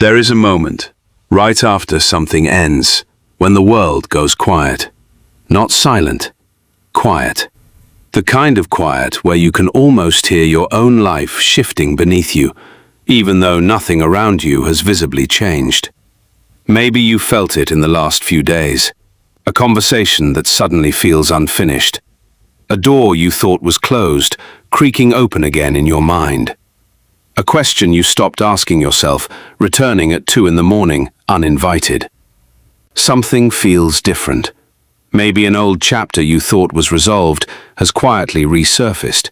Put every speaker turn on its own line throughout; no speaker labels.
There is a moment, right after something ends, when the world goes quiet. Not silent, quiet. The kind of quiet where you can almost hear your own life shifting beneath you, even though nothing around you has visibly changed. Maybe you felt it in the last few days. A conversation that suddenly feels unfinished. A door you thought was closed, creaking open again in your mind. A question you stopped asking yourself, returning at 2 in the morning, uninvited. Something feels different. Maybe an old chapter you thought was resolved has quietly resurfaced.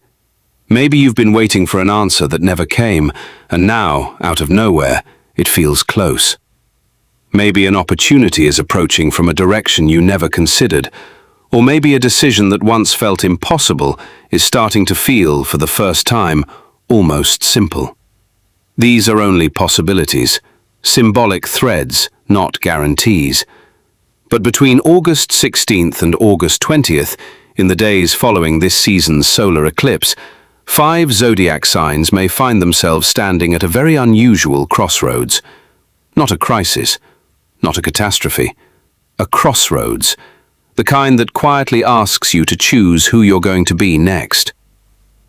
Maybe you've been waiting for an answer that never came, and now, out of nowhere, it feels close. Maybe an opportunity is approaching from a direction you never considered, or maybe a decision that once felt impossible is starting to feel, for the first time, almost simple. These are only possibilities, symbolic threads, not guarantees. But between August 16th and August 20th, in the days following this season's solar eclipse, 5 zodiac signs may find themselves standing at a very unusual crossroads. Not a crisis, not a catastrophe, a crossroads, the kind that quietly asks you to choose who you're going to be next.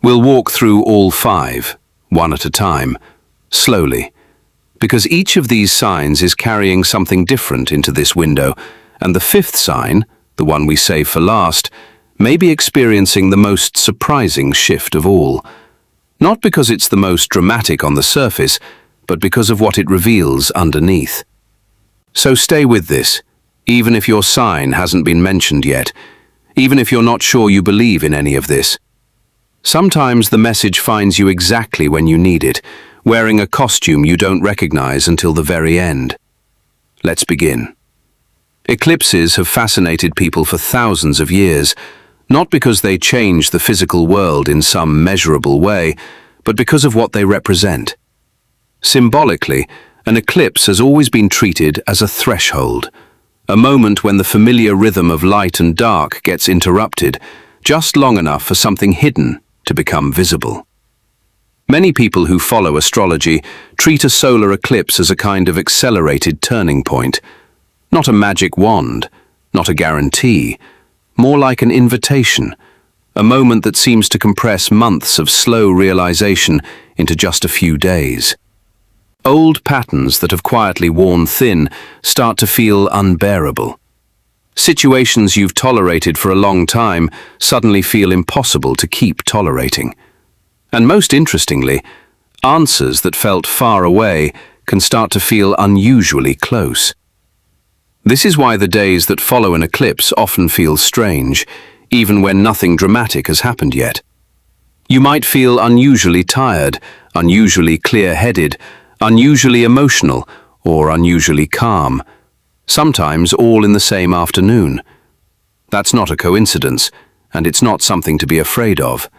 We'll walk through all 5, one at a time, slowly, because each of these signs is carrying something different into this window, and the 5th sign, the one we save for last, may be experiencing the most surprising shift of all. Not because it's the most dramatic on the surface, but because of what it reveals underneath. So stay with this, even if your sign hasn't been mentioned yet, even if you're not sure you believe in any of this. Sometimes the message finds you exactly when you need it, wearing a costume you don't recognize until the very end. Let's begin. Eclipses have fascinated people for thousands of years, not because they change the physical world in some measurable way, but because of what they represent. Symbolically, an eclipse has always been treated as a threshold, a moment when the familiar rhythm of light and dark gets interrupted, just long enough for something hidden to become visible. Many people who follow astrology treat a solar eclipse as a kind of accelerated turning point, not a magic wand, not a guarantee, more like an invitation, a moment that seems to compress months of slow realization into just a few days. Old patterns that have quietly worn thin start to feel unbearable. Situations you've tolerated for a long time suddenly feel impossible to keep tolerating. And most interestingly, answers that felt far away can start to feel unusually close. This is why the days that follow an eclipse often feel strange, even when nothing dramatic has happened yet. You might feel unusually tired, unusually clear-headed, unusually emotional, or unusually calm, sometimes all in the same afternoon. That's not a coincidence, and it's not something to be afraid of.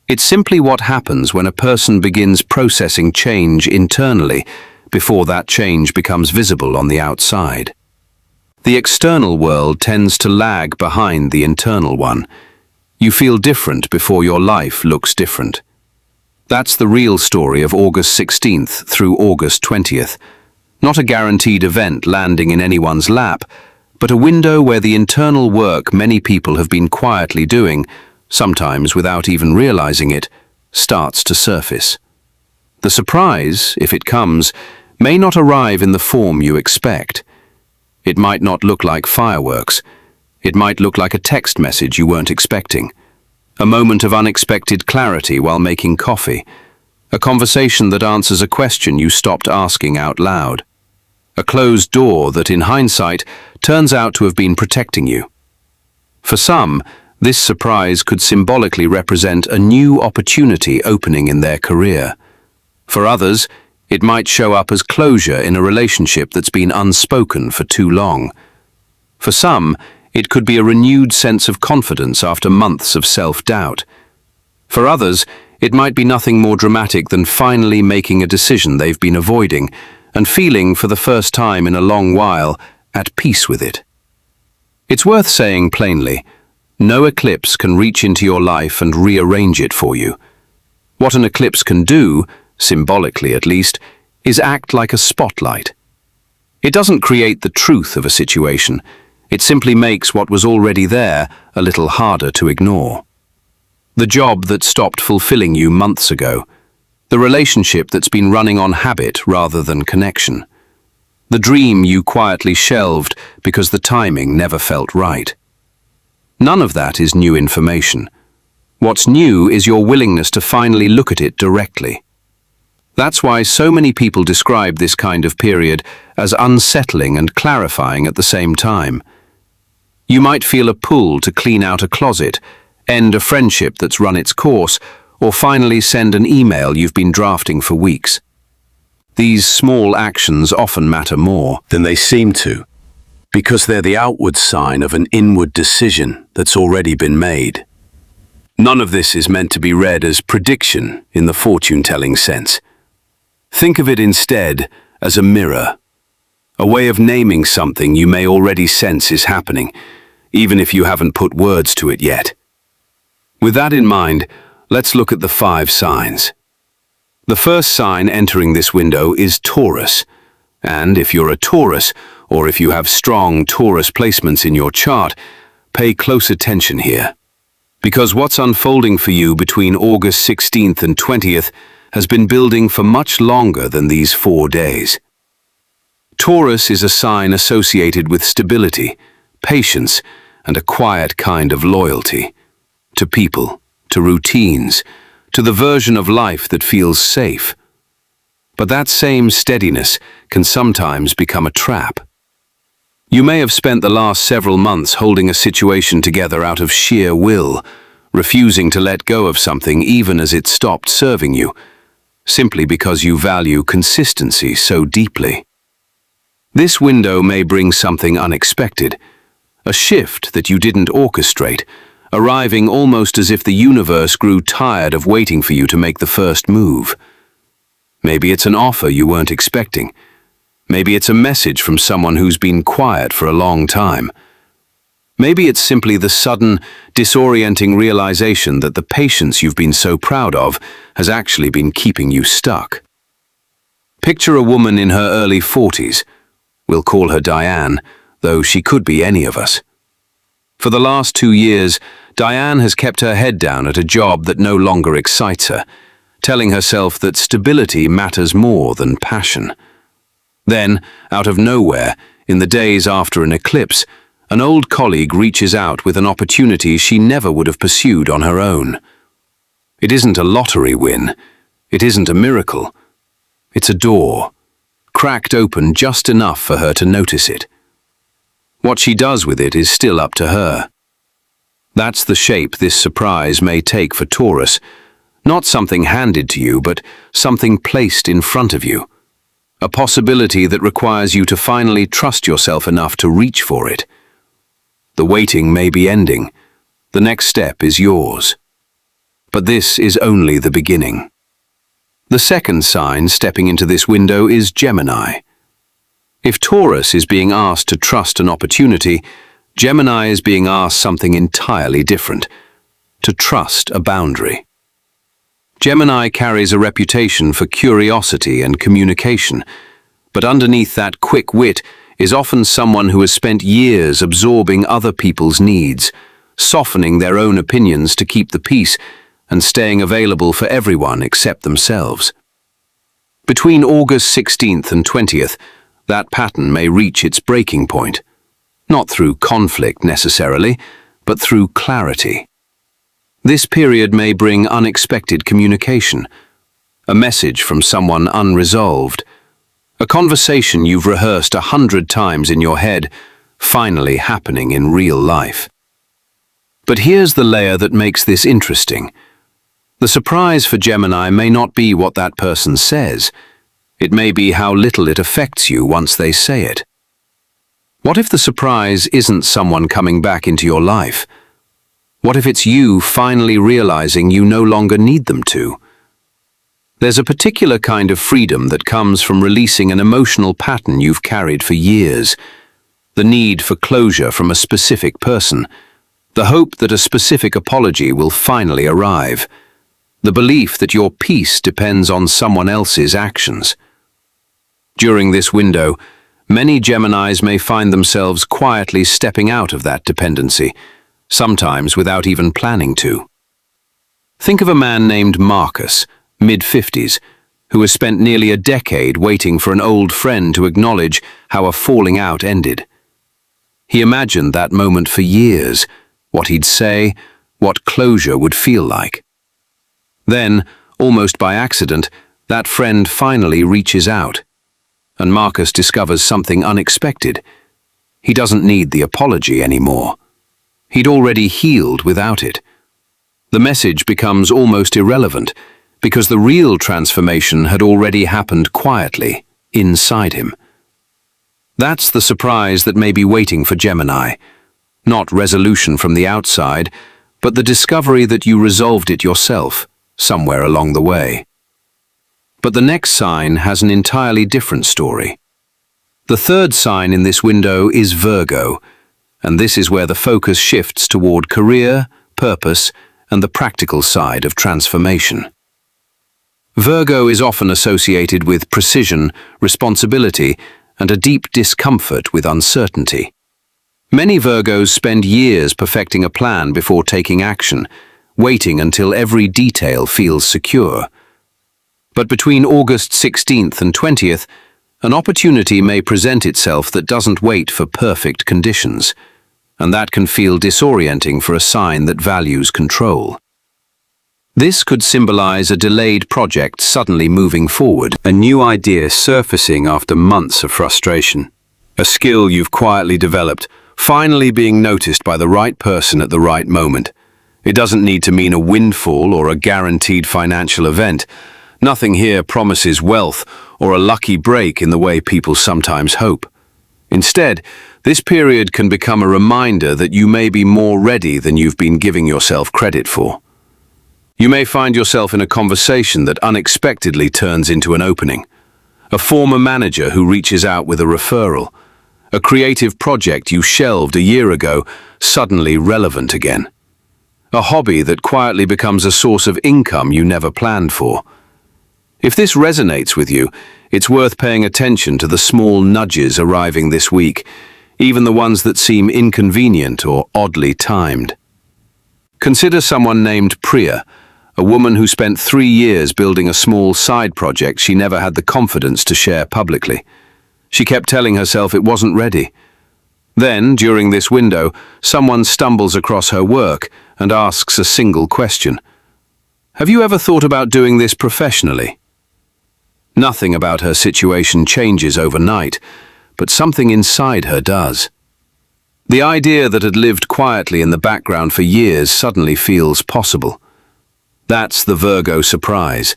It's simply what happens when a person begins processing change internally before that change becomes visible on the outside. The external world tends to lag behind the internal one. You feel different before your life looks different. That's the real story of August 16th through August 20th. Not a guaranteed event landing in anyone's lap, but a window where the internal work many people have been quietly doing, sometimes without even realizing it, starts to surface. The surprise, if it comes, may not arrive in the form you expect. It might not look like fireworks. It might look like a text message you weren't expecting. A moment of unexpected clarity while making coffee. A conversation that answers a question you stopped asking out loud. A closed door that, in hindsight, turns out to have been protecting you. For some, this surprise could symbolically represent a new opportunity opening in their career. For others, it might show up as closure in a relationship that's been unspoken for too long. For some, it could be a renewed sense of confidence after months of self-doubt. For others, it might be nothing more dramatic than finally making a decision they've been avoiding and feeling for the first time in a long while at peace with it. It's worth saying plainly, no eclipse can reach into your life and rearrange it for you. What an eclipse can do, symbolically at least, is act like a spotlight. It doesn't create the truth of a situation. It simply makes what was already there a little harder to ignore. The job that stopped fulfilling you months ago. The relationship that's been running on habit rather than connection. The dream you quietly shelved because the timing never felt right. None of that is new information. What's new is your willingness to finally look at it directly. That's why so many people describe this kind of period as unsettling and clarifying at the same time. You might feel a pull to clean out a closet, end a friendship that's run its course, or finally send an email you've been drafting for weeks. These small actions often matter more
than they seem to, because they're the outward sign of an inward decision that's already been made. None of this is meant to be read as prediction in the fortune-telling sense. Think of it instead as a mirror, a way of naming something you may already sense is happening, even if you haven't put words to it yet. With that in mind, let's look at the 5 signs. The first sign entering this window is Taurus, and if you're a Taurus, or if you have strong Taurus placements in your chart, pay close attention here. Because what's unfolding for you between August 16th and 20th has been building for much longer than these 4 days. Taurus is a sign associated with stability, patience, and a quiet kind of loyalty. To people, to routines, to the version of life that feels safe. But that same steadiness can sometimes become a trap. You may have spent the last several months holding a situation together out of sheer will, refusing to let go of something even as it stopped serving you, simply because you value consistency so deeply. This window may bring something unexpected, a shift that you didn't orchestrate, arriving almost as if the universe grew tired of waiting for you to make the first move. Maybe it's an offer you weren't expecting. Maybe it's a message from someone who's been quiet for a long time. Maybe it's simply the sudden, disorienting realization that the patience you've been so proud of has actually been keeping you stuck. Picture a woman in her early 40s. We'll call her Diane, though she could be any of us. For the last 2 years, Diane has kept her head down at a job that no longer excites her, telling herself that stability matters more than passion. Then, out of nowhere, in the days after an eclipse, an old colleague reaches out with an opportunity she never would have pursued on her own. It isn't a lottery win. It isn't a miracle. It's a door, cracked open just enough for her to notice it. What she does with it is still up to her. That's the shape this surprise may take for Taurus. Not something handed to you, but something placed in front of you. A possibility that requires you to finally trust yourself enough to reach for it. The waiting may be ending. The next step is yours. But this is only the beginning. The second sign stepping into this window is Gemini. If Taurus is being asked to trust an opportunity, Gemini is being asked something entirely different, to trust a boundary. Gemini carries a reputation for curiosity and communication, but underneath that quick wit is often someone who has spent years absorbing other people's needs, softening their own opinions to keep the peace, and staying available for everyone except themselves. Between August 16th and 20th, that pattern may reach its breaking point, not through conflict necessarily, but through clarity. This period may bring unexpected communication, a message from someone unresolved, a conversation you've rehearsed 100 times in your head, finally happening in real life. But here's the layer that makes this interesting. The surprise for Gemini may not be what that person says. It may be how little it affects you once they say it. What if the surprise isn't someone coming back into your life? What if it's you finally realizing you no longer need them to? There's a particular kind of freedom that comes from releasing an emotional pattern you've carried for years. The need for closure from a specific person. The hope that a specific apology will finally arrive. The belief that your peace depends on someone else's actions.
During this window, many Geminis may find themselves quietly stepping out of that dependency, sometimes without even planning to. Think of a man named Marcus, mid-50s, who has spent nearly a decade waiting for an old friend to acknowledge how a falling out ended. He imagined that moment for years, what he'd say, what closure would feel like. Then, almost by accident, that friend finally reaches out, and Marcus discovers something unexpected. He doesn't need the apology anymore. He'd already healed without it. The message becomes almost irrelevant, because the real transformation had already happened quietly, inside him. That's the surprise that may be waiting for Gemini. Not resolution from the outside, but the discovery that you resolved it yourself, somewhere along the way. But the next sign has an entirely different story. The third sign in this window is Virgo, and this is where the focus shifts toward career, purpose, and the practical side of transformation. Virgo is often associated with precision, responsibility, and a deep discomfort with uncertainty. Many Virgos spend years perfecting a plan before taking action, waiting until every detail feels secure. But between August 16th and 20th, an opportunity may present itself that doesn't wait for perfect conditions, and that can feel disorienting for a sign that values control. This could symbolize a delayed project suddenly moving forward, a new idea surfacing after months of frustration, a skill you've quietly developed, finally being noticed by the right person at the right moment. It doesn't need to mean a windfall or a guaranteed financial event. Nothing here promises wealth or a lucky break in the way people sometimes hope. Instead, this period can become a reminder that you may be more ready than you've been giving yourself credit for. You may find yourself in a conversation that unexpectedly turns into an opening. A former manager who reaches out with a referral. A creative project you shelved a year ago, suddenly relevant again. A hobby that quietly becomes a source of income you never planned for. If this resonates with you, it's worth paying attention to the small nudges arriving this week, even the ones that seem inconvenient or oddly timed. Consider someone named Priya, a woman who spent 3 years building a small side project she never had the confidence to share publicly. She kept telling herself it wasn't ready. Then, during this window, someone stumbles across her work and asks a single question. Have you ever thought about doing this professionally? Nothing about her situation changes overnight, but something inside her does. The idea that had lived quietly in the background for years suddenly feels possible. That's the Virgo surprise.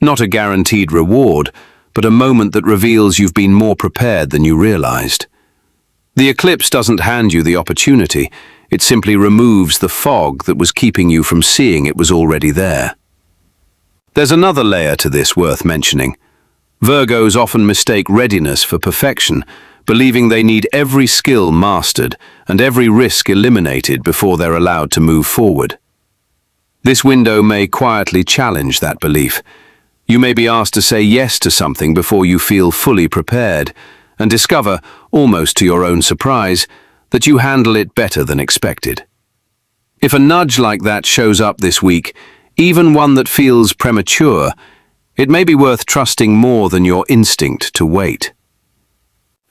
Not a guaranteed reward, but a moment that reveals you've been more prepared than you realized. The eclipse doesn't hand you the opportunity, it simply removes the fog that was keeping you from seeing it was already there. There's another layer to this worth mentioning. Virgos often mistake readiness for perfection, believing they need every skill mastered and every risk eliminated before they're allowed to move forward. This window may quietly challenge that belief. You may be asked to say yes to something before you feel fully prepared, and discover, almost to your own surprise, that you handle it better than expected. If a nudge like that shows up this week, even one that feels premature, it may be worth trusting more than your instinct to wait.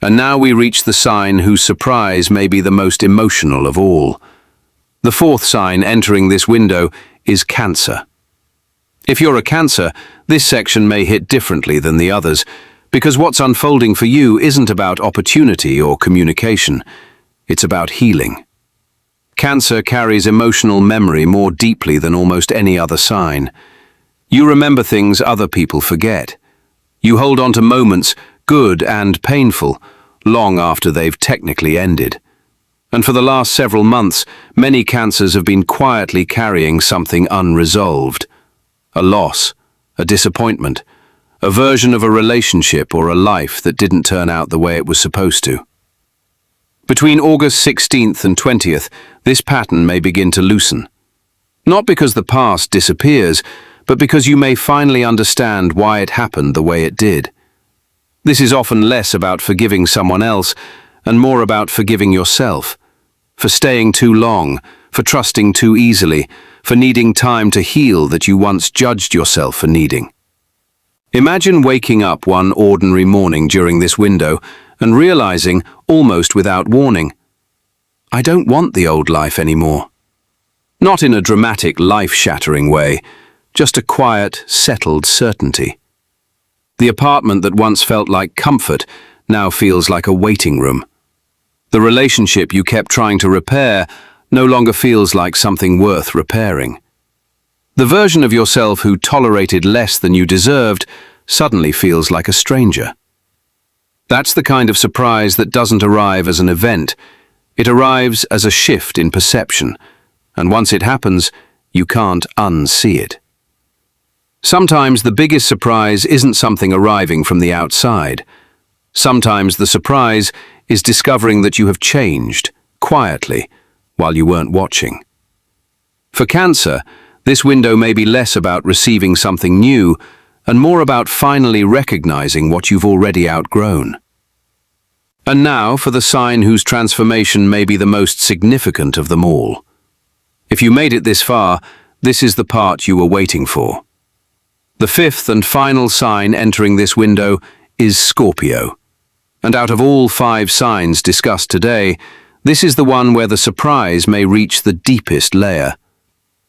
And now we reach the sign whose surprise may be the most emotional of all. The fourth sign entering this window is Cancer. If you're a Cancer, this section may hit differently than the others, because what's unfolding for you isn't about opportunity or communication, it's about healing. Cancer carries emotional memory more deeply than almost any other sign. You remember things other people forget. You hold on to moments, good and painful, long after they've technically ended. And for the last several months, many Cancers have been quietly carrying something unresolved. A loss, a disappointment, a version of a relationship or a life that didn't turn out the way it was supposed to. Between August 16th and 20th, this pattern may begin to loosen. Not because the past disappears, but because you may finally understand why it happened the way it did. This is often less about forgiving someone else and more about forgiving yourself, for staying too long, for trusting too easily, for needing time to heal that you once judged yourself for needing. Imagine waking up one ordinary morning during this window and realizing, almost without warning, I don't want the old life anymore. Not in a dramatic, life-shattering way, just a quiet, settled certainty. The apartment that once felt like comfort now feels like a waiting room. The relationship you kept trying to repair no longer feels like something worth repairing. The version of yourself who tolerated less than you deserved suddenly feels like a stranger. That's the kind of surprise that doesn't arrive as an event. It arrives as a shift in perception, and once it happens, you can't unsee it. Sometimes the biggest surprise isn't something arriving from the outside. Sometimes the surprise is discovering that you have changed, quietly, while you weren't watching. For Cancer, this window may be less about receiving something new and more about finally recognizing what you've already outgrown. And now for the sign whose transformation may be the most significant of them all. If you made it this far, this is the part you were waiting for. The fifth and final sign entering this window is Scorpio. And out of all 5 signs discussed today, this is the one where the surprise may reach the deepest layer: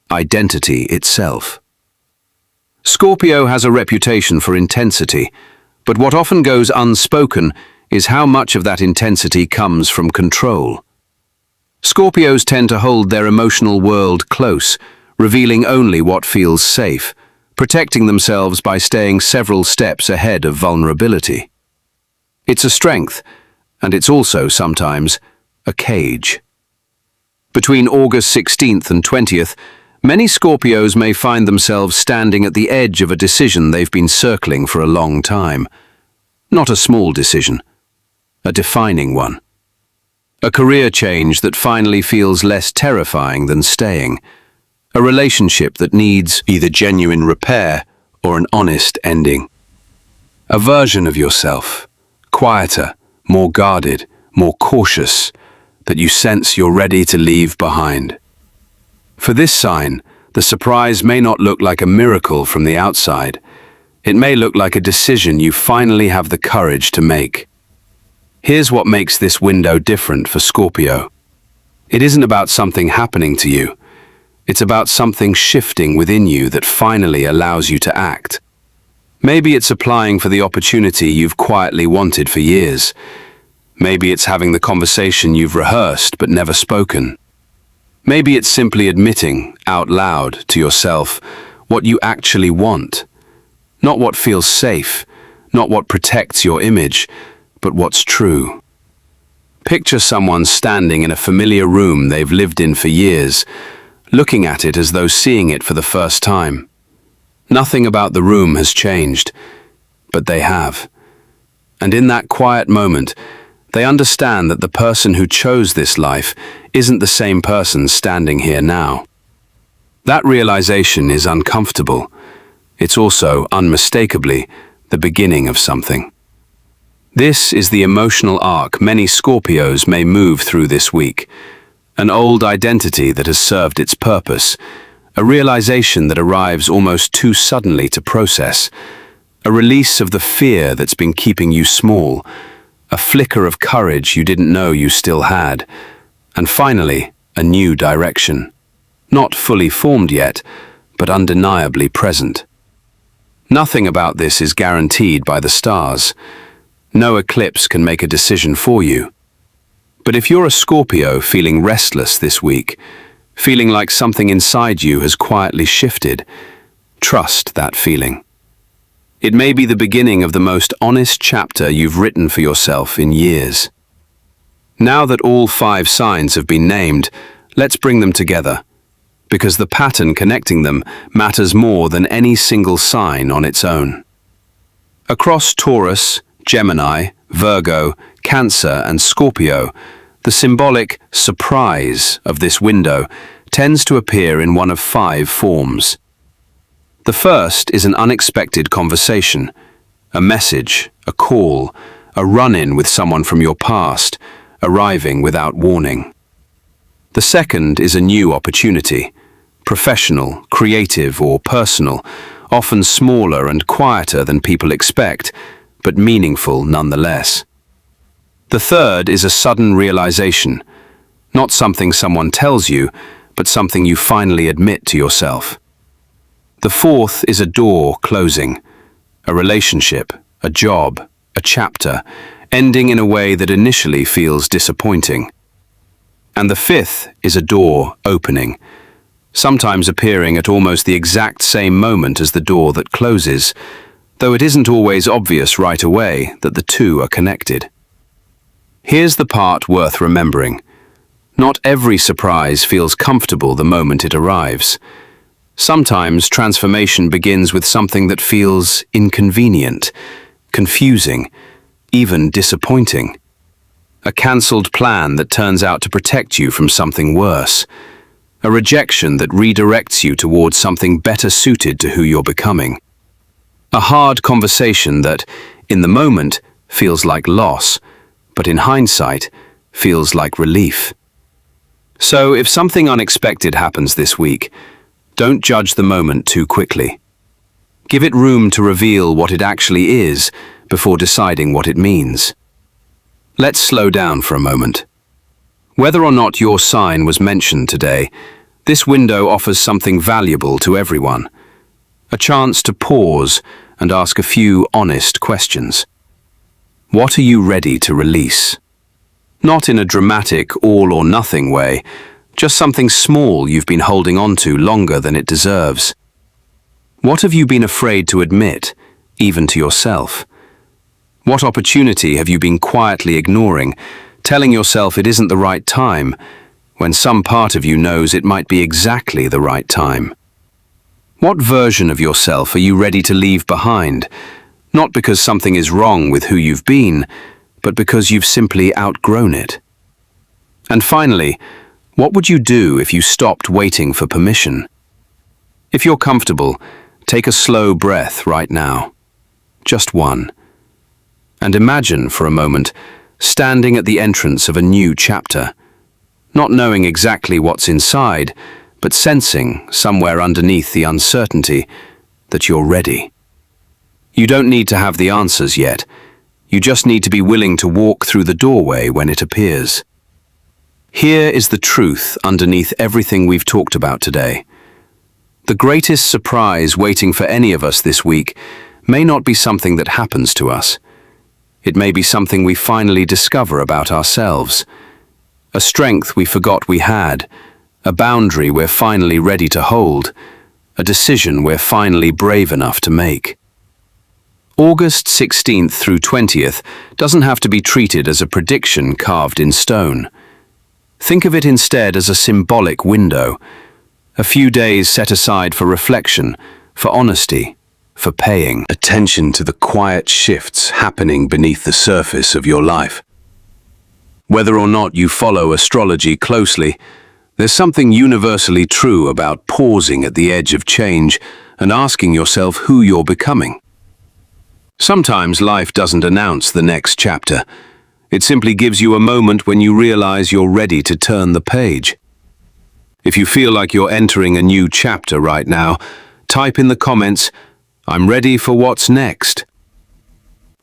identity itself. Scorpio has a reputation for intensity, but what often goes unspoken is how much of that intensity comes from control. Scorpios tend to hold their emotional world close, revealing only what feels safe, protecting themselves by staying several steps ahead of vulnerability. It's a strength, and it's also sometimes a cage. Between August 16th and 20th, many Scorpios may find themselves standing at the edge of a decision they've been circling for a long time. Not a small decision, a defining one. A career change that finally feels less terrifying than staying. A relationship that needs either genuine repair or an honest ending. A version of yourself, quieter, more guarded, more cautious, that you sense you're ready to leave behind. For this sign, the surprise may not look like a miracle from the outside. It may look like a decision you finally have the courage to make. Here's what makes this window different for Scorpio. It isn't about something happening to you. It's about something shifting within you that finally allows you to act. Maybe it's applying for the opportunity you've quietly wanted for years. Maybe it's having the conversation you've rehearsed but never spoken. Maybe it's simply admitting, out loud, to yourself, what you actually want. Not what feels safe, not what protects your image, but what's true. Picture someone standing in a familiar room they've lived in for years, looking at it as though seeing it for the first time. Nothing about the room has changed, but they have. And in that quiet moment, they understand that the person who chose this life isn't the same person standing here now. That realization is uncomfortable. It's also, unmistakably, the beginning of something. This is the emotional arc many Scorpios may move through this week. An old identity that has served its purpose, a realization that arrives almost too suddenly to process, a release of the fear that's been keeping you small, a flicker of courage you didn't know you still had, and finally, a new direction. Not fully formed yet, but undeniably present. Nothing about this is guaranteed by the stars. No eclipse can make a decision for you. But if you're a Scorpio feeling restless this week, feeling like something inside you has quietly shifted, trust that feeling. It may be the beginning of the most honest chapter you've written for yourself in years. Now that all 5 signs have been named, let's bring them together, because the pattern connecting them matters more than any single sign on its own. Across Taurus, Gemini, Virgo, Cancer, and Scorpio, the symbolic surprise of this window tends to appear in one of 5 forms. The first is an unexpected conversation, a message, a call, a run-in with someone from your past, arriving without warning. The second is a new opportunity, professional, creative, or personal, often smaller and quieter than people expect, but meaningful nonetheless. The third is a sudden realization, not something someone tells you, but something you finally admit to yourself. The fourth is a door closing, a relationship, a job, a chapter, ending in a way that initially feels disappointing. And the fifth is a door opening, sometimes appearing at almost the exact same moment as the door that closes, though it isn't always obvious right away that the two are connected. Here's the part worth remembering. Not every surprise feels comfortable the moment it arrives. Sometimes transformation begins with something that feels inconvenient, confusing, even disappointing. A cancelled plan that turns out to protect you from something worse. A rejection that redirects you towards something better suited to who you're becoming. A hard conversation that, in the moment, feels like loss, but in hindsight, feels like relief. So, if something unexpected happens this week, don't judge the moment too quickly. Give it room to reveal what it actually is before deciding what it means. Let's slow down for a moment. Whether or not your sign was mentioned today, this window offers something valuable to everyone. A chance to pause and ask a few honest questions. What are you ready to release? Not in a dramatic all-or-nothing way, just something small you've been holding on to longer than it deserves. What have you been afraid to admit, even to yourself? What opportunity have you been quietly ignoring, telling yourself it isn't the right time, when some part of you knows it might be exactly the right time? What version of yourself are you ready to leave behind, not because something is wrong with who you've been, but because you've simply outgrown it? And finally, what would you do if you stopped waiting for permission? If you're comfortable, take a slow breath right now. Just one. And imagine for a moment, standing at the entrance of a new chapter, not knowing exactly what's inside, but sensing, somewhere underneath the uncertainty, that you're ready. You don't need to have the answers yet. You just need to be willing to walk through the doorway when it appears. Here is the truth underneath everything we've talked about today. The greatest surprise waiting for any of us this week may not be something that happens to us. It may be something we finally discover about ourselves. A strength we forgot we had, a boundary we're finally ready to hold, a decision we're finally brave enough to make. August 16th through 20th doesn't have to be treated as a prediction carved in stone. Think of it instead as a symbolic window, a few days set aside for reflection, for honesty, for paying attention to the quiet shifts happening beneath the surface of your life. Whether or not you follow astrology closely, there's something universally true about pausing at the edge of change and asking yourself who you're becoming. Sometimes life doesn't announce the next chapter. It simply gives you a moment when you realize you're ready to turn the page. If you feel like you're entering a new chapter right now, type in the comments, "I'm ready for what's next."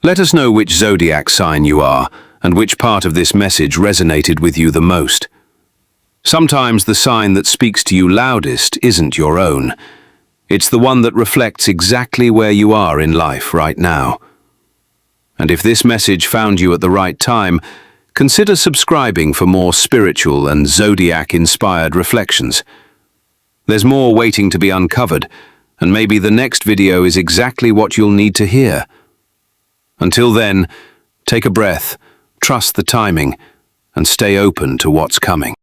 Let us know which zodiac sign you are and which part of this message resonated with you the most. Sometimes the sign that speaks to you loudest isn't your own. It's the one that reflects exactly where you are in life right now. And if this message found you at the right time, consider subscribing for more spiritual and zodiac-inspired reflections. There's more waiting to be uncovered, and maybe the next video is exactly what you'll need to hear. Until then, take a breath, trust the timing, and stay open to what's coming.